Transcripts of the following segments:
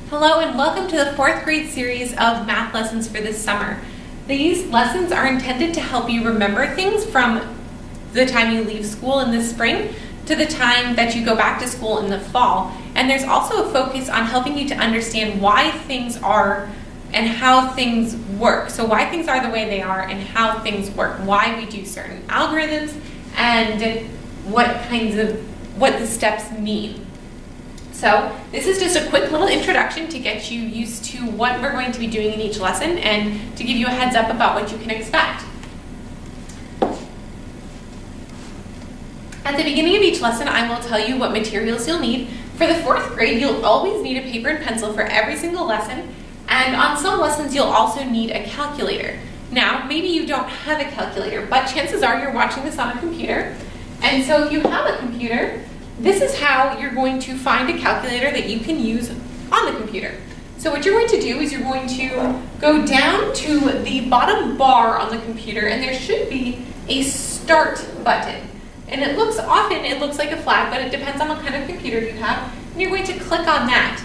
Hello and welcome to the 4th grade series of math lessons for this summer. These lessons are intended to help you remember things from the time you leave school in the spring to the time that you go back to school in the fall. And there's also a focus on helping you to understand why things are and how things work. So why things are the way they are and how things work, why we do certain algorithms and what the steps mean. So this is just a quick little introduction to get you used to what we're going to be doing in each lesson and to give you a heads up about what you can expect. At the beginning of each lesson, I will tell you what materials you'll need. For the 4th grade, you'll always need a paper and pencil for every single lesson, and on some lessons you'll also need a calculator. Now, maybe you don't have a calculator, but chances are you're watching this on a computer, and so if you have a computer, this is how you're going to find a calculator that you can use on the computer. So what you're going to do is you're going to go down to the bottom bar on the computer and there should be a start button. And it looks like a flag, but it depends on what kind of computer you have. And you're going to click on that.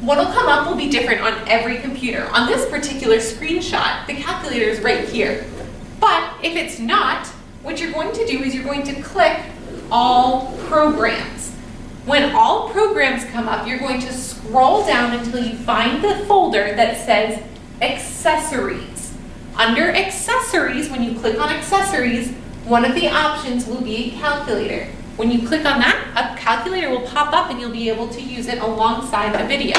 What'll come up will be different on every computer. On this particular screenshot, the calculator is right here. But if it's not, what you're going to do is you're going to click all programs. When all programs come up, you're going to scroll down until you find the folder that says accessories. Under accessories, when you click on accessories, one of the options will be a calculator. When you click on that, a calculator will pop up and you'll be able to use it alongside the video.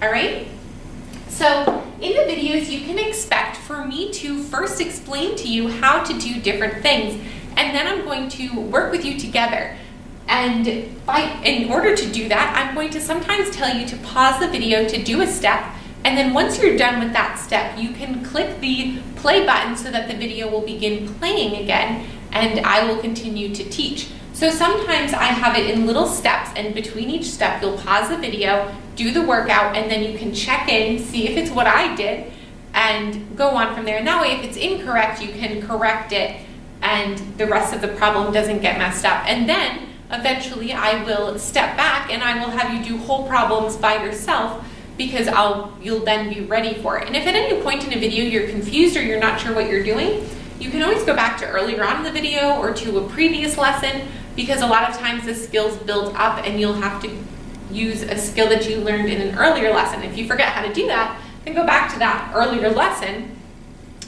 All right? So in the videos, you can expect for me to first explain to you how to do different things, and then I'm going to work with you together. And in order to do that, I'm going to sometimes tell you to pause the video to do a step, and then once you're done with that step, you can click the play button so that the video will begin playing again, and I will continue to teach. So sometimes I have it in little steps, and between each step, you'll pause the video, do the workout, and then you can check in, see if it's what I did, and go on from there. And that way, if it's incorrect, you can correct it and the rest of the problem doesn't get messed up. And then eventually I will step back and I will have you do whole problems by yourself because you'll then be ready for it. And if at any point in a video you're confused or you're not sure what you're doing, you can always go back to earlier on in the video or to a previous lesson, because a lot of times the skills build up and you'll have to use a skill that you learned in an earlier lesson. If you forget how to do that, then go back to that earlier lesson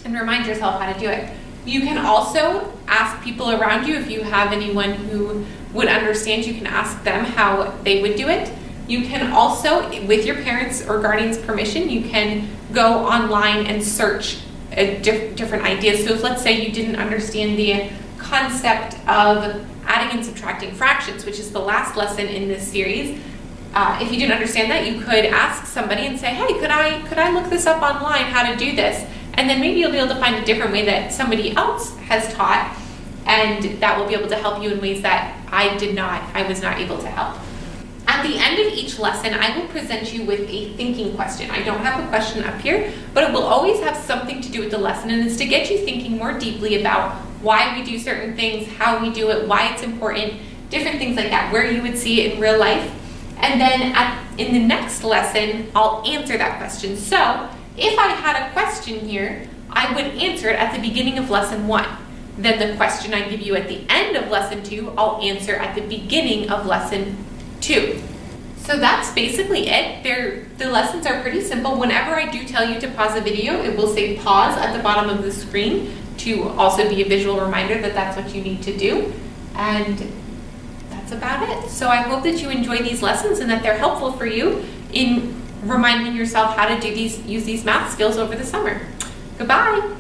and remind yourself how to do it. You can also ask people around you. If you have anyone who would understand, you can ask them how they would do it. You can also, with your parents' or guardians' permission, you can go online and search different ideas. So if, let's say, you didn't understand the concept of adding and subtracting fractions, which is the last lesson in this series, if you didn't understand that, you could ask somebody and say, hey, could I look this up online, how to do this? And then maybe you'll be able to find a different way that somebody else has taught, and that will be able to help you in ways that I was not able to help. At the end of each lesson, I will present you with a thinking question. I don't have a question up here, but it will always have something to do with the lesson, and it's to get you thinking more deeply about why we do certain things, how we do it, why it's important, different things like that, where you would see it in real life. And then in the next lesson, I'll answer that question. So if I had a question here, I would answer it at the beginning of lesson 1. Then the question I give you at the end of lesson 2, I'll answer at the beginning of lesson 2. So that's basically it. The lessons are pretty simple. Whenever I do tell you to pause the video, it will say pause at the bottom of the screen to also be a visual reminder that that's what you need to do. And that's about it. So I hope that you enjoy these lessons and that they're helpful for you in reminding yourself how to use these math skills over the summer. Goodbye.